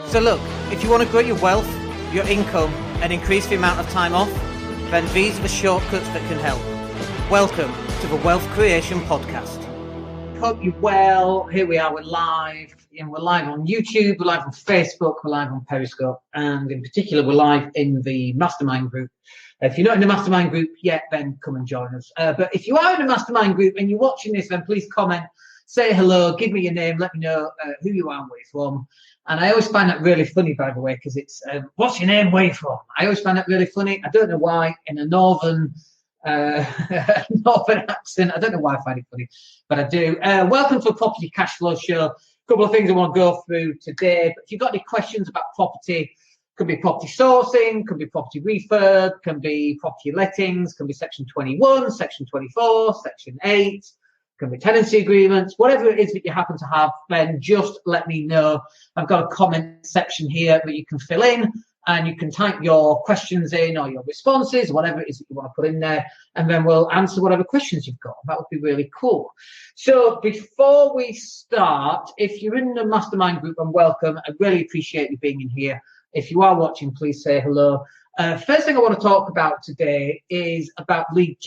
So look, if you want to grow your wealth, your income, and increase the amount of time off, then these are the shortcuts that can help. Welcome to the Wealth Creation Podcast. Hope you're well. Here we are, we're live. And we're live on YouTube, we're live on Facebook, we're live on Periscope, and in particular, we're live in the Mastermind Group. If you're not in the Mastermind Group yet, then come and join us. But if you are in the Mastermind Group and you're watching this, then please comment, say hello, give me your name, let me know who you are and where you're from. And I always find that really funny, by the way, because it's, what's your name, where you from? I always find that really funny. I don't know why, in a northern accent. I don't know why I find it funny, but I do. Welcome to a Property Cash Flow Show. A couple of things I want to go through today. But if you've got any questions about property, could be property sourcing, could be property refurb, can be property lettings, can be Section 21, Section 24, Section 8, can be tenancy agreements, whatever it is that you happen to have, then just let me know. I've got a comment section here that you can fill in, and you can type your questions in or your responses, whatever it is that you want to put in there, and then we'll answer whatever questions you've got. That would be really cool. So before we start, if you're in the Mastermind Group, and welcome, I really appreciate you being in here. If you are watching, please say hello. First thing I want to talk about today is about lead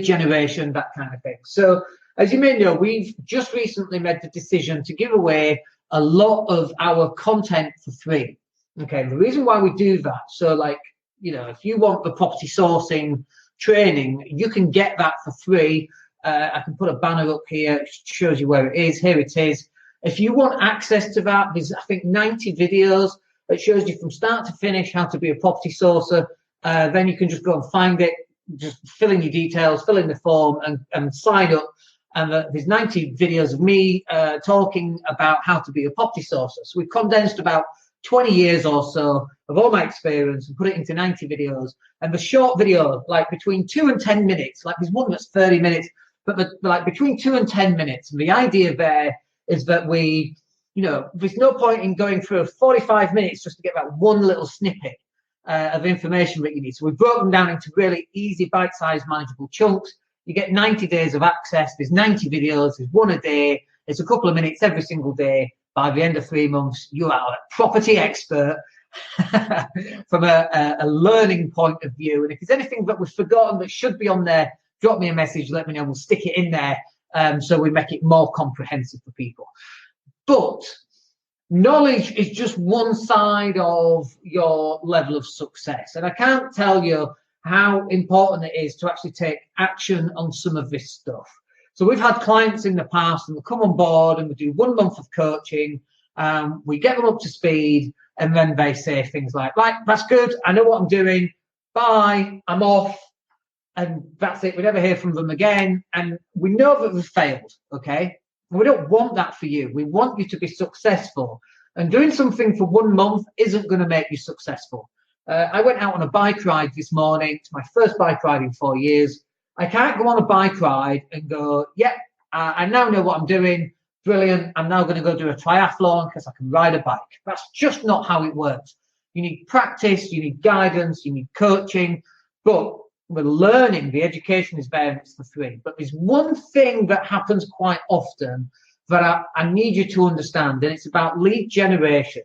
generation, that kind of thing. So as you may know, we've just recently made the decision to give away a lot of our content for free. Okay, the reason why we do that, so like, you know, if you want the property sourcing training, you can get that for free. I can put a banner up here, it shows you where it is. Here it is. If you want access to that, there's, I think, 90 videos that shows you from start to finish how to be a property sourcer. Then you can just go and find it, just fill in your details, fill in the form, and sign up. And there's 90 videos of me talking about how to be a property sourcer. So we've condensed about 20 years or so of all my experience and put it into 90 videos. And the short video, like between 2 and 10 minutes, like there's one that's 30 minutes, but like between 2 and 10 minutes. And the idea there is that we, you know, there's no point in going through 45 minutes just to get that one little snippet of information that you need. So we've broken them down into really easy, bite-sized, manageable chunks. You get 90 days of access. There's 90 videos. There's one a day. It's a couple of minutes every single day. By the end of 3 months, you are a property expert from a learning point of view. And if there's anything that we've forgotten that should be on there, drop me a message, let me know. We'll stick it in there so we make it more comprehensive for people. But knowledge is just one side of your level of success. And I can't tell you how important it is to actually take action on some of this stuff. So we've had clients in the past and they'll come on board and we do 1 month of coaching. We get them up to speed and then they say things like, that's good. I know what I'm doing. Bye. I'm off. And that's it. We never hear from them again. And we know that we've failed. Okay. We don't want that for you. We want you to be successful. And doing something for 1 month isn't going to make you successful. I went out on a bike ride this morning. It's my first bike ride in 4 years. I can't go on a bike ride and go, I now know what I'm doing. Brilliant. I'm now going to go do a triathlon because I can ride a bike. That's just not how it works. You need practice, you need guidance, you need coaching. But we're learning, the education is there and it's for free. But there's one thing that happens quite often that I need you to understand, and it's about lead generation.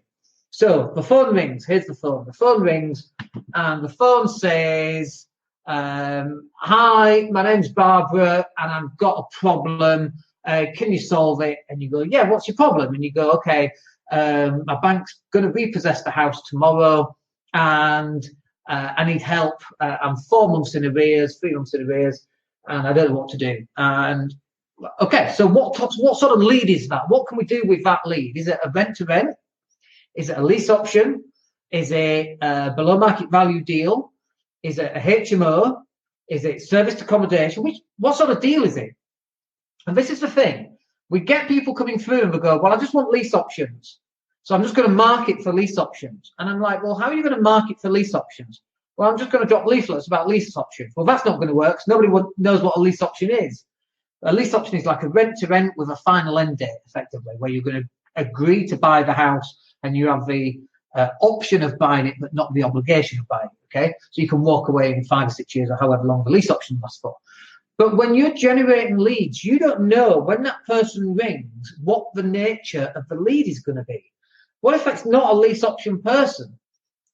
So the phone rings. Here's the phone. The phone rings and the phone says, hi, my name's Barbara and I've got a problem. Can you solve it? And you go, yeah, what's your problem? And you go, okay, my bank's going to repossess the house tomorrow and I need help. I'm 4 months in arrears, 3 months in arrears, and I don't know what to do. And okay, so what sort of lead is that? What can we do with that lead? Is it a rent-to-rent? Is it a lease option? Is it a below market value deal? Is it a HMO? Is it serviced accommodation? What sort of deal is it? And this is the thing. We get people coming through and we go, well, I just want lease options. So I'm just going to market for lease options. And I'm like, well, how are you going to market for lease options? Well, I'm just going to drop leaflets about lease options. Well, that's not going to work because nobody knows what a lease option is. A lease option is like a rent-to-rent with a final end date, effectively, where you're going to agree to buy the house and you have the option of buying it, but not the obligation of buying it, okay? So you can walk away in 5 or 6 years or however long the lease option lasts for. But when you're generating leads, you don't know when that person rings what the nature of the lead is going to be. What if it's not a lease option person?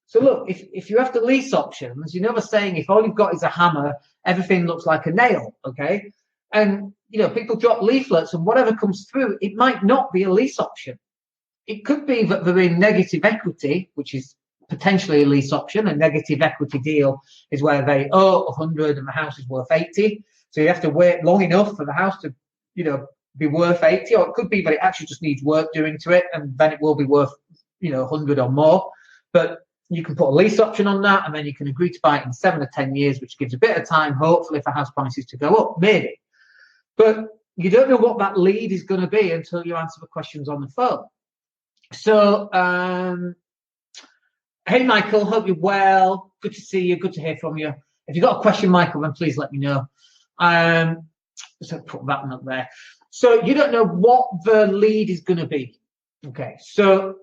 So look, if you have the lease options, you know the saying, if all you've got is a hammer, everything looks like a nail, okay? And, people drop leaflets and whatever comes through, it might not be a lease option. It could be that they're in negative equity, which is potentially a lease option. A negative equity deal is where they owe 100 and the house is worth 80. So you have to wait long enough for the house to, be worth 80. Or it could be that it actually just needs work doing to it, and then it will be worth, 100 or more. But you can put a lease option on that, and then you can agree to buy it in 7 or 10 years, which gives a bit of time, hopefully, for house prices to go up, maybe. But you don't know what that lead is going to be until you answer the questions on the phone. So, hey, Michael, hope you're well. Good to see you. Good to hear from you. If you've got a question, Michael, then please let me know. So put that one up there. So you don't know what the lead is going to be. Okay, so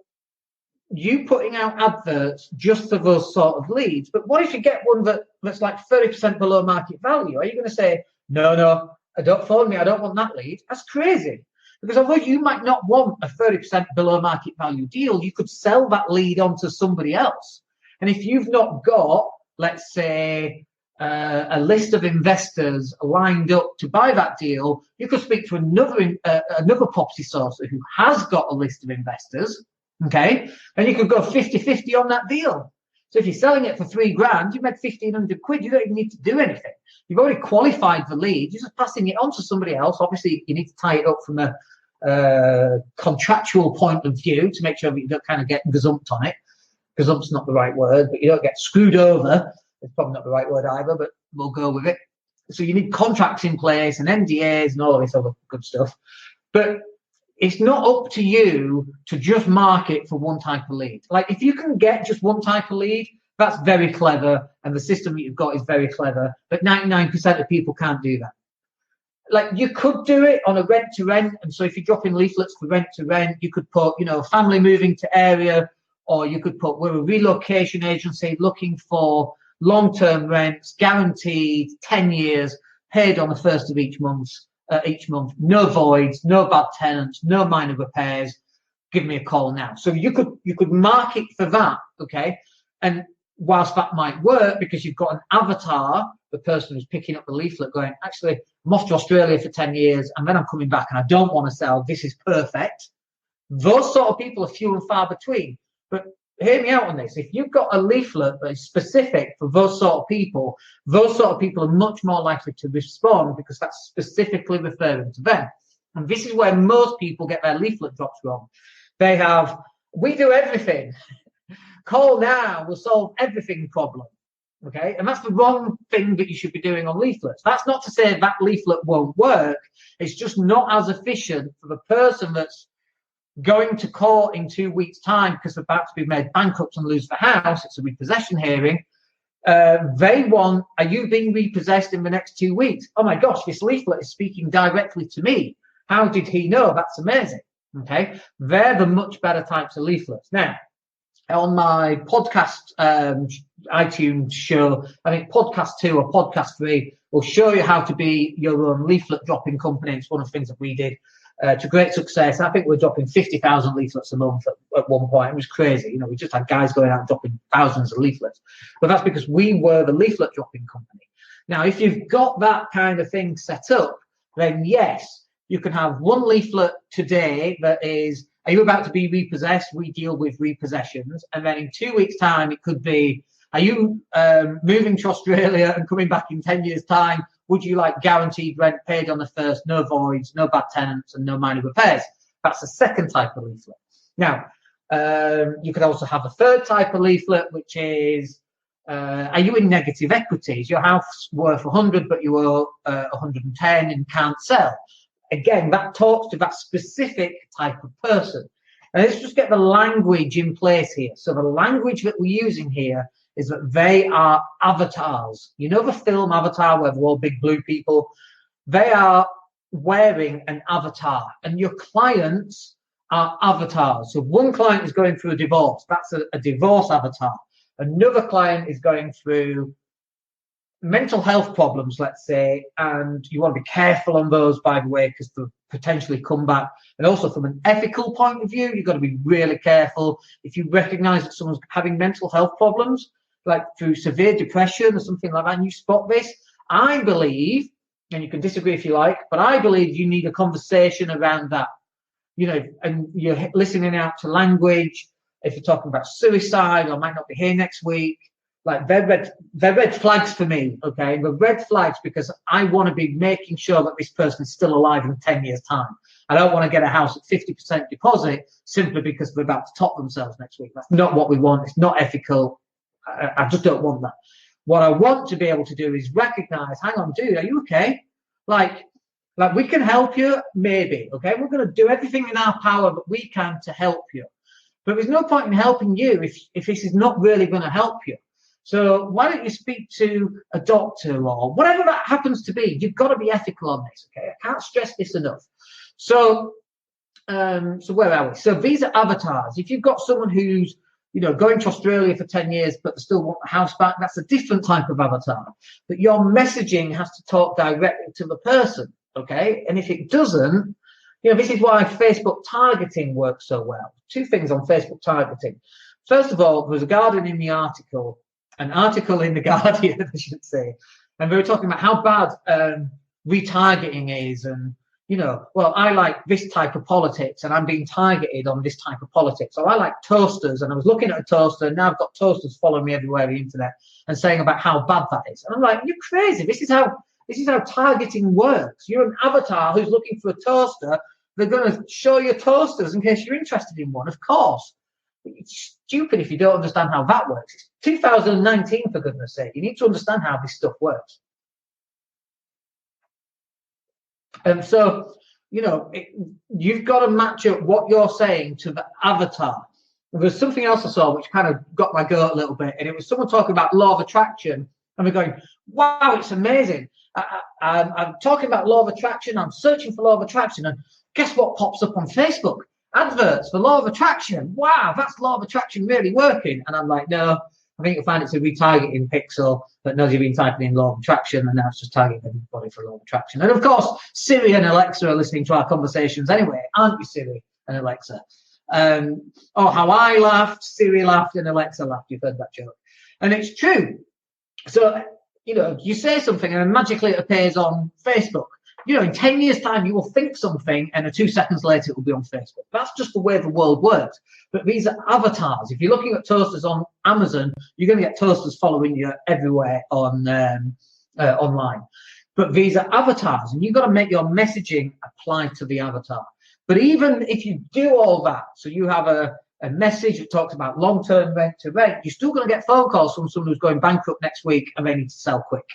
you putting out adverts just for those sort of leads, but what if you get one that's like 30% below market value? Are you going to say, no, don't phone me, I don't want that lead? That's crazy. Because although you might not want a 30% below market value deal, you could sell that lead on to somebody else. And if you've not got, let's say, a list of investors lined up to buy that deal, you could speak to another property sourcer who has got a list of investors, okay? And you could go 50-50 on that deal. So if you're selling it for $3,000, you made 1,500 quid. You don't even need to do anything. You've already qualified the lead. You're just passing it on to somebody else. Obviously, you need to tie it up from a contractual point of view to make sure that you don't kind of get gazumped on it. Gazumpt's not the right word, but you don't get screwed over. It's probably not the right word either, but we'll go with it. So you need contracts in place and NDAs and all this other good stuff. But it's not up to you to just market for one type of lead. Like if you can get just one type of lead, that's very clever, and the system that you've got is very clever, but 99% of people can't do that. Like you could do it on a rent to rent, and so if you're dropping leaflets for rent to rent, you could put, family moving to area, or you could put, we're a relocation agency looking for long-term rents, guaranteed 10 years, paid on the first of each month, no voids, no bad tenants, no minor repairs. Give me a call now. So you could market for that, okay? And whilst that might work because you've got an avatar, the person who's picking up the leaflet going, actually, I'm off to Australia for 10 years and then I'm coming back and I don't want to sell. This is perfect. Those sort of people are few and far between. But hear me out on this. If you've got a leaflet that is specific for those sort of people are much more likely to respond because that's specifically referring to them. And this is where most people get their leaflet drops wrong. They have, we do everything. Call now, we'll solve everything problem. Okay, and that's the wrong thing that you should be doing on leaflets. That's not to say that leaflet won't work. It's just not as efficient for the person that's going to court in 2 weeks' time because they're about to be made bankrupt and lose the house. It's a repossession hearing. They want, are you being repossessed in the next 2 weeks? Oh my gosh, this leaflet is speaking directly to me. How did he know? That's amazing. Okay, they're the much better types of leaflets. Now, on my podcast iTunes show, I think podcast 2 or podcast 3 will show you how to be your own leaflet dropping company. It's one of the things that we did to great success. I think we're dropping 50,000 leaflets a month at one point. It was crazy. We just had guys going out and dropping thousands of leaflets. But that's because we were the leaflet dropping company. Now, if you've got that kind of thing set up, then yes, you can have one leaflet today that is, are you about to be repossessed? We deal with repossessions. And then in 2 weeks' time, it could be, are you moving to Australia and coming back in 10 years' time? Would you like guaranteed rent paid on the first, no voids, no bad tenants, and no minor repairs? That's the second type of leaflet. Now, you could also have a third type of leaflet, which is, are you in negative equity? Is your house worth 100, but you owe 110 and can't sell? Again, that talks to that specific type of person. And let's just get the language in place here. So the language that we're using here is that they are avatars. You know the film Avatar where they're all big blue people? They are wearing an avatar. And your clients are avatars. So one client is going through a divorce. That's a divorce avatar. Another client is going through mental health problems, let's say, and you want to be careful on those, by the way, because they're potentially come back. And also from an ethical point of view, you've got to be really careful. If you recognize that someone's having mental health problems, like through severe depression or something like that, and you spot this, I believe, and you can disagree if you like, but I believe you need a conversation around that. And you're listening out to language. If you're talking about suicide, I might not be here next week. Like they're red flags for me, okay? They're red flags because I want to be making sure that this person is still alive in 10 years' time. I don't want to get a house at 50% deposit simply because they're about to top themselves next week. That's not what we want. It's not ethical. I just don't want that. What I want to be able to do is recognize, hang on, dude, are you okay? Like we can help you, maybe, okay? We're going to do everything in our power that we can to help you. But there's no point in helping you if this is not really going to help you. So why don't you speak to a doctor or whatever that happens to be? You've got to be ethical on this, okay? I can't stress this enough. So where are we? So these are avatars. If you've got someone who's, going to Australia for 10 years, but they still want the house back, that's a different type of avatar. But your messaging has to talk directly to the person, okay? And if it doesn't, this is why Facebook targeting works so well. Two things on Facebook targeting. First of all, there was an article in the Guardian, I should say, and we were talking about how bad retargeting is, and I like this type of politics, and I'm being targeted on this type of politics. So I like toasters, and I was looking at a toaster, and now I've got toasters following me everywhere on the internet and saying about how bad that is. And I'm like, you're crazy. This is how targeting works. You're an avatar who's looking for a toaster. They're going to show you toasters in case you're interested in one, of course. It's stupid if you don't understand how that works. It's 2019, for goodness sake. You need to understand how this stuff works. And so, you've got to match up what you're saying to the avatar. There's something else I saw which kind of got my goat a little bit, and it was someone talking about law of attraction, and we're going, wow, it's amazing. I'm talking about law of attraction. I'm searching for law of attraction, and guess what pops up on Facebook? Adverts for law of attraction. Wow, that's law of attraction really working. And I'm like, no, I think you'll find it's a retargeting pixel that knows you've been typing in law of attraction, and now it's just targeting everybody for law of attraction. And of course, Siri and Alexa are listening to our conversations anyway, aren't you, Siri and Alexa? How I laughed, Siri laughed, and Alexa laughed. You've heard that joke. And it's true. So, you say something and magically it appears on Facebook. In 10 years' time, you will think something, and 2 seconds later, it will be on Facebook. That's just the way the world works. But these are avatars. If you're looking at toasters on Amazon, you're going to get toasters following you everywhere on online. But these are avatars, and you've got to make your messaging apply to the avatar. But even if you do all that, so you have a message that talks about long-term rent to rent, you're still going to get phone calls from someone who's going bankrupt next week and they need to sell quick.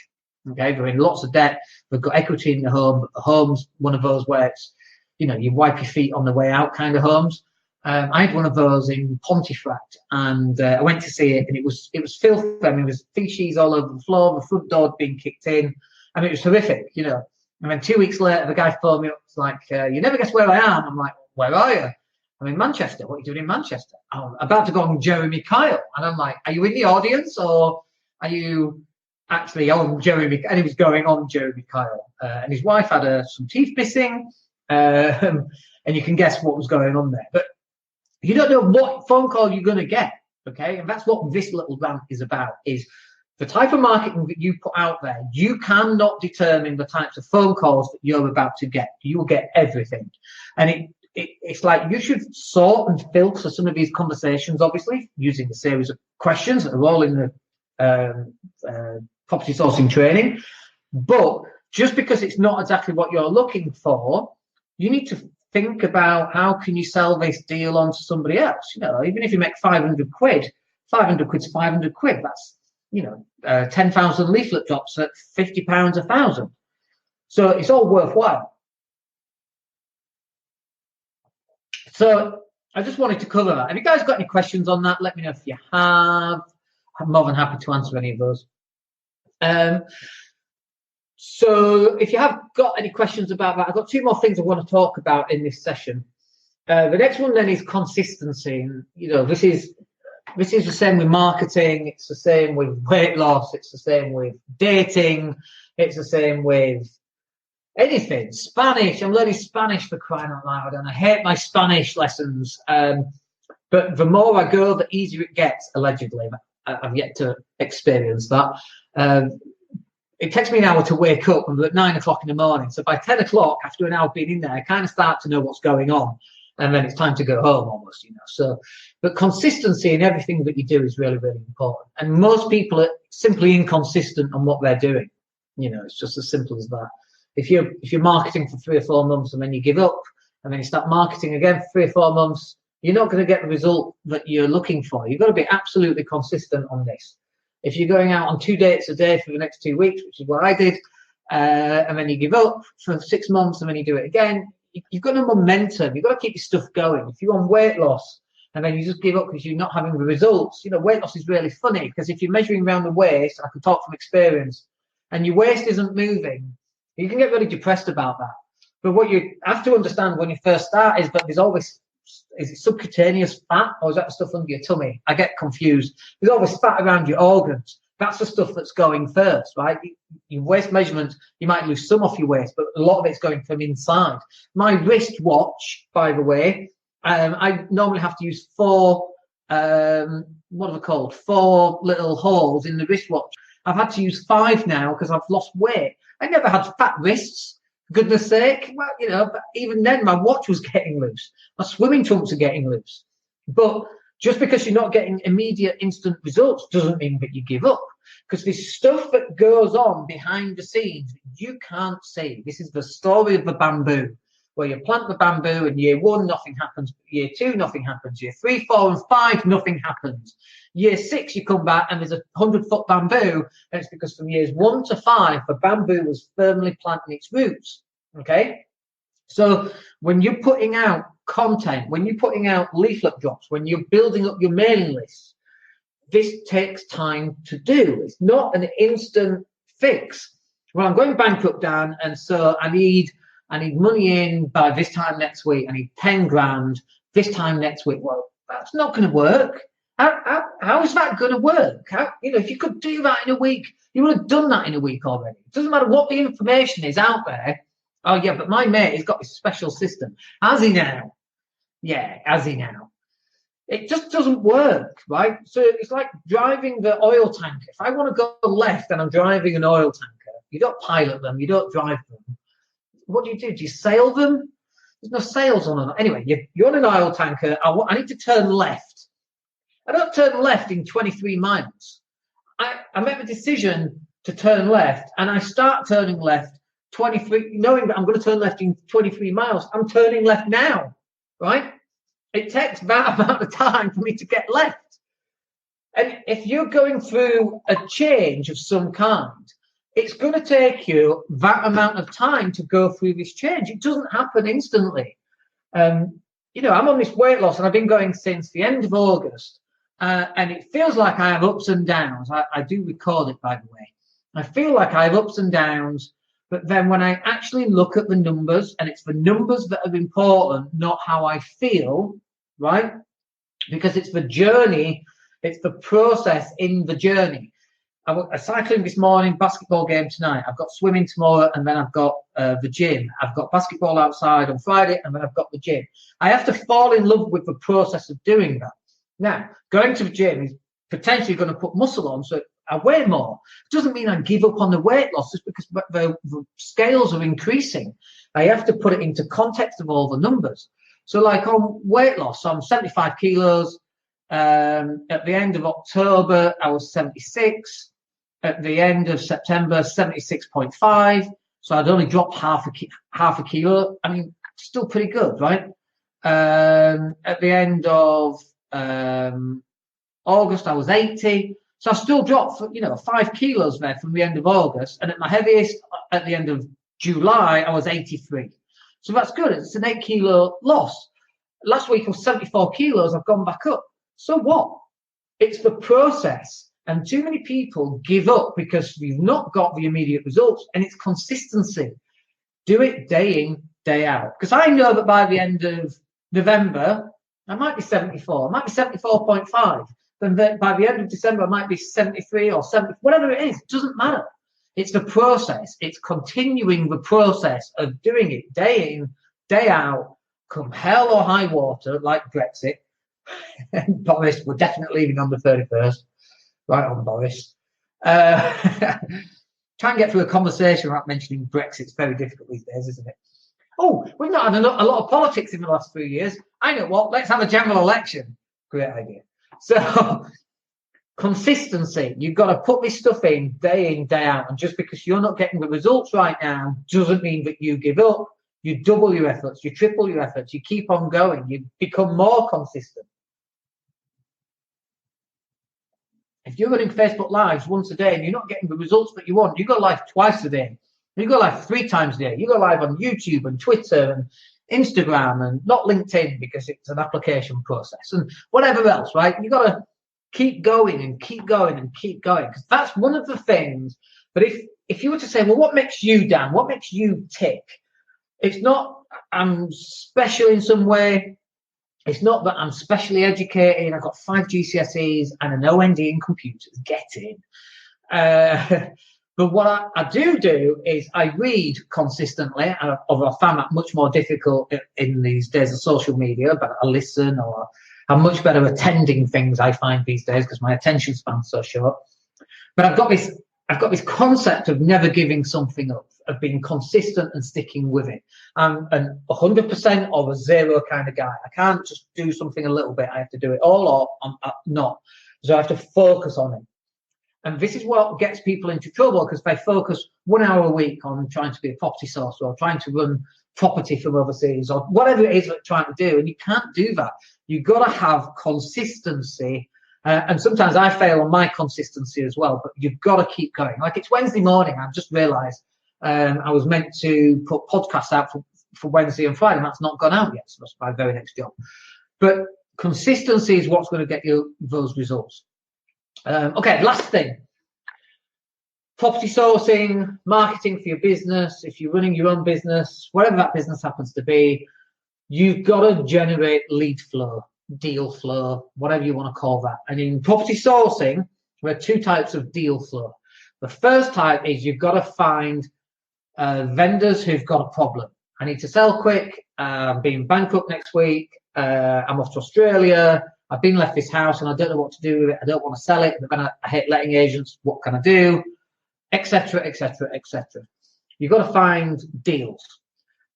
Okay, they're in lots of debt. They've got equity in the home. But the home's one of those where it's, you wipe your feet on the way out kind of homes. I had one of those in Pontefract, and I went to see it, and it was filthy. I mean, there was feces all over the floor. The front door had been kicked in. I mean, it was horrific, And then 2 weeks later, the guy phoned me up. It's like, you never guess where I am. I'm like, where are you? I'm in Manchester. What are you doing in Manchester? I'm about to go on Jeremy Kyle. And I'm like, are you in the audience, or are you actually on Jeremy? And he was going on Jeremy Kyle. And his wife had some teeth missing. And you can guess what was going on there. But you don't know what phone call you're going to get. Okay. And that's what this little rant is about, is the type of marketing that you put out there. You cannot determine the types of phone calls that you're about to get. You will get everything. And it's like you should sort and filter some of these conversations, obviously, using a series of questions that are all in the property sourcing training. But just because it's not exactly what you're looking for, you need to think about how can you sell this deal on to somebody else. Even if you make 500 quid, 500 quid's 500 quid. That's 10,000 leaflet drops at £50 a thousand. So it's all worthwhile. So I just wanted to cover that. Have you guys got any questions on that? Let me know if you have. I'm more than happy to answer any of those. So if you have got any questions about that, I've got 2 more things I want to talk about in this session. The next one then is consistency. And, this is the same with marketing. It's the same with weight loss. It's the same with dating. It's the same with Anything. Spanish. I'm learning Spanish for crying out loud, and I hate my Spanish lessons. But the more I go, the easier it gets, allegedly. I've yet to experience that. It takes me an hour to wake up at 9 o'clock in the morning. So by 10 o'clock, after an hour being in there, I kind of start to know what's going on. And then it's time to go home almost, So, but consistency in everything that you do is really, really important. And most people are simply inconsistent on what they're doing. It's just as simple as that. If you're marketing for 3 or 4 months and then you give up and then you start marketing again for 3 or 4 months, you're not going to get the result that you're looking for. You've got to be absolutely consistent on this. If you're going out on 2 dates a day for the next 2 weeks, which is what I did, and then you give up for 6 months and then you do it again, you've got no momentum. You've got to keep your stuff going. If you're on weight loss and then you just give up because you're not having the results, weight loss is really funny because if you're measuring around the waist, I can talk from experience, and your waist isn't moving, you can get really depressed about that. But what you have to understand when you first start is that there's always, is it subcutaneous fat or is that the stuff under your tummy? I get confused. There's always fat around your organs. That's the stuff that's going first, right? Your waist measurement, you might lose some off your waist, but a lot of it's going from inside. My wrist watch, by the way, I normally have to use 4, what are they called? 4 little holes in the wristwatch. I've had to use 5 now because I've lost weight. I never had fat wrists, for goodness sake. Well, but even then my watch was getting loose. My swimming trunks are getting loose. But just because you're not getting immediate instant results doesn't mean that you give up. Because there's stuff that goes on behind the scenes that you can't see. This is the story of the bamboo, where you plant the bamboo and year 1, nothing happens. Year 2, nothing happens. Year 3, 4, and 5, nothing happens. Year 6, you come back and there's a 100-foot bamboo, and it's because from years 1 to 5, the bamboo was firmly planting its roots. Okay? So when you're putting out content, when you're putting out leaflet drops, when you're building up your mailing list, this takes time to do. It's not an instant fix. Well, I'm going bankrupt, Dan, and so I need money in by this time next week. I need 10 grand this time next week. Well, that's not going to work. How is that going to work? If you could do that in a week, you would have done that in a week already. It doesn't matter what the information is out there. Oh, yeah, but my mate has got this special system. Has he now? Yeah, has he now? It just doesn't work, right? So it's like driving the oil tanker. If I want to go left and I'm driving an oil tanker, you don't pilot them, you don't drive them. What do? Do you sail them? There's no sails on them. Anyway, you're on an oil tanker. I need to turn left. I don't turn left in 23 miles. I make the decision to turn left, and I start turning left 23, knowing that I'm going to turn left in 23 miles. I'm turning left now, right? It takes that amount of time for me to get left. And if you're going through a change of some kind, it's going to take you that amount of time to go through this change. It doesn't happen instantly. I'm on this weight loss, and I've been going since the end of August. And it feels like I have ups and downs. I do record it, by the way. I feel like I have ups and downs, but then when I actually look at the numbers, and it's the numbers that are important, not how I feel, right? Because it's the journey, it's the process in the journey. I'm cycling this morning, basketball game tonight. I've got swimming tomorrow, and then I've got the gym. I've got basketball outside on Friday, and then I've got the gym. I have to fall in love with the process of doing that. Now, going to the gym is potentially going to put muscle on, so I weigh more. It doesn't mean I give up on the weight loss just because the scales are increasing. I have to put it into context of all the numbers. So like on weight loss, I'm 75 kilos. At the end of October, I was 76. At the end of September, 76.5. So I'd only dropped half a kilo. I mean, still pretty good, right? At the end of August, I was 80. So I still dropped, 5 kilos there from the end of August. And at my heaviest, at the end of July, I was 83. So that's good. It's an 8 kilo loss. Last week, I was 74 kilos. I've gone back up. So what? It's the process. And too many people give up because you've not got the immediate results. And it's consistency. Do it day in, day out. Because I know that by the end of November, I might be 74. I might be 74.5. Then by the end of December, I might be 73 or 70, whatever it is. It doesn't matter. It's the process. It's continuing the process of doing it day in, day out, come hell or high water, like Brexit. Boris, we're definitely leaving on the 31st. Right on, Boris. Try and get through a conversation without mentioning Brexit. It's very difficult these days, isn't it? Oh, we've not had a lot of politics in the last 3 years. I know what, let's have a general election. Great idea. So, consistency. You've got to put this stuff in, day out. And just because you're not getting the results right now doesn't mean that you give up. You double your efforts, you triple your efforts, you keep on going, you become more consistent. If you're running Facebook Lives once a day and you're not getting the results that you want, you go live twice a day. You go live 3 times a day. You go live on YouTube and Twitter and Instagram and not LinkedIn because it's an application process and whatever else, right? You got to keep going and keep going and keep going, because that's one of the things. But if you were to say, well, what makes you, Dan? What makes you tick? It's not I'm special in some way. It's not that I'm specially educated. I've got 5 GCSEs and an OND in computers. Get in. But what I do is I read consistently. Although I found that much more difficult in these days of social media, but I listen, or I'm much better attending things, I find, these days, because my attention span's so short. But I've got this concept of never giving something up, of being consistent and sticking with it. I'm an 100% or a 0 kind of guy. I can't just do something a little bit. I have to do it all, or I'm not. So I have to focus on it. And this is what gets people into trouble, because they focus 1 hour a week on trying to be a property sourcer or trying to run property from overseas or whatever it is that they're trying to do. And you can't do that. You've got to have consistency. And sometimes I fail on my consistency as well, but you've got to keep going. Like, it's Wednesday morning. I've just realized I was meant to put podcasts out for Wednesday and Friday, and that's not gone out yet. So that's my very next job. But consistency is what's going to get you those results. Okay, last thing. Property sourcing, marketing for your business. If you're running your own business, whatever that business happens to be, you've got to generate lead flow, deal flow, whatever you want to call that. And in property sourcing, there are 2 types of deal flow. The first type is you've got to find vendors who've got a problem. I need to sell quick. I'm being bankrupt next week. I'm off to Australia. I've been left this house and I don't know what to do with it. I don't want to sell it, but then I hate letting agents. What can I do? Etc., etc., etc. You've got to find deals.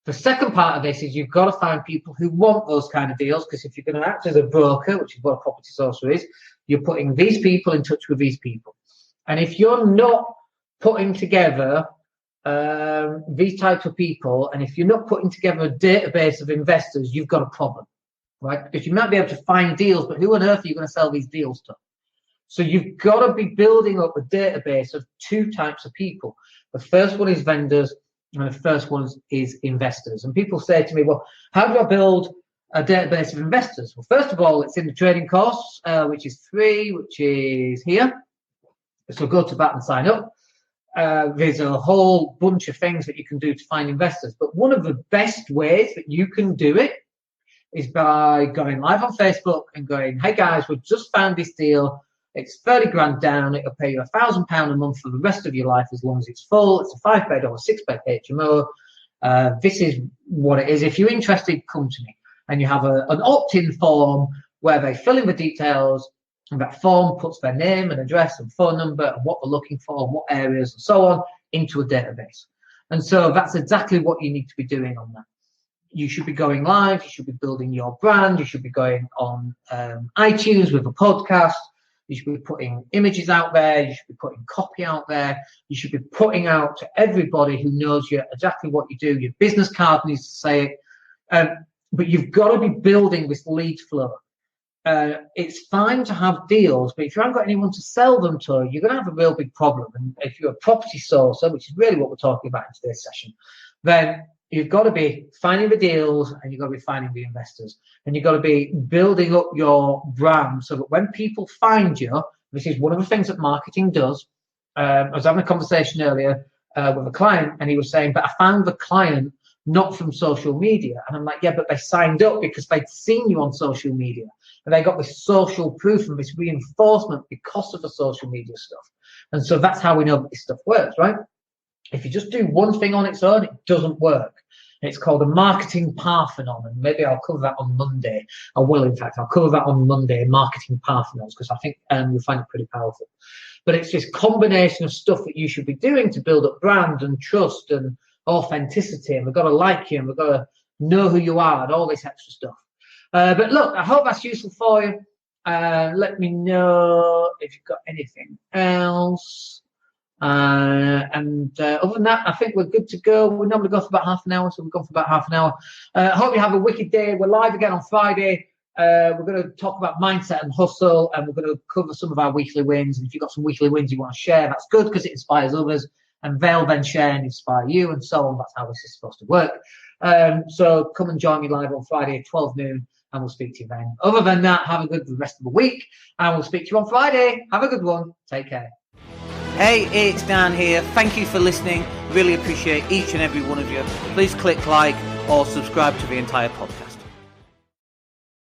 The second part of this is you've got to find people who want those kind of deals, because if you're going to act as a broker, which is what a property sourcer is, you're putting these people in touch with these people. And if you're not putting together these types of people, and if you're not putting together a database of investors, you've got a problem, right? Because you might be able to find deals, but who on earth are you going to sell these deals to? So you've got to be building up a database of 2 types of people. The first one is vendors, and the first one is investors. And people say to me, well, how do I build a database of investors? Well, first of all, it's in the trading course, which is free, which is here. So go to that and sign up. There's a whole bunch of things that you can do to find investors. But one of the best ways that you can do it is by going live on Facebook and going, hey guys, we've just found this deal. It's 30 grand down. It'll pay you £1,000 a month for the rest of your life as long as it's full. It's a 5-bed or a 6-bed HMO. This is what it is. If you're interested, come to me. And you have an opt-in form where they fill in the details, and that form puts their name and address and phone number and what they're looking for and what areas and so on into a database. And so that's exactly what you need to be doing on that. You should be going live. You should be building your brand. You should be going on iTunes with a podcast. You should be putting images out there. You should be putting copy out there. You should be putting out to everybody who knows you exactly what you do. Your business card needs to say it. But you've got to be building this lead flow. It's fine to have deals, but if you haven't got anyone to sell them to, you're going to have a real big problem. And if you're a property sourcer, which is really what we're talking about in today's session, then you've got to be finding the deals and you've got to be finding the investors. And you've got to be building up your brand so that when people find you, this is one of the things that marketing does. I was having a conversation earlier with a client, and he was saying, but I found the client not from social media. And I'm like, yeah, but they signed up because they'd seen you on social media. And they got this social proof and this reinforcement because of the social media stuff. And so that's how we know that this stuff works, right? If you just do one thing on its own, it doesn't work. It's called a marketing Parthenon, and maybe I'll cover that on Monday. I will, in fact, I'll cover that on Monday, marketing Parthenons, because I think you'll find it pretty powerful. But it's this combination of stuff that you should be doing to build up brand and trust and authenticity, and we've got to like you, and we've got to know who you are, and all this extra stuff. But look, I hope that's useful for you. Let me know if you've got anything else. Other than that, I think we're good to go. We normally go for about half an hour, so we've gone for about half an hour. Hope you have a wicked day. We're live again on Friday. We're going to talk about mindset and hustle, and we're going to cover some of our weekly wins. And if you've got some weekly wins you want to share, that's good because it inspires others, and they'll then share and inspire you, and so on. That's how this is supposed to work. So come and join me live on Friday at 12 noon, and we'll speak to you then. Other than that, have a good rest of the week, and we'll speak to you on Friday. Have a good one. Take care. Hey, it's Dan here. Thank you for listening. Really appreciate each and every one of you. Please click like or subscribe to the entire podcast.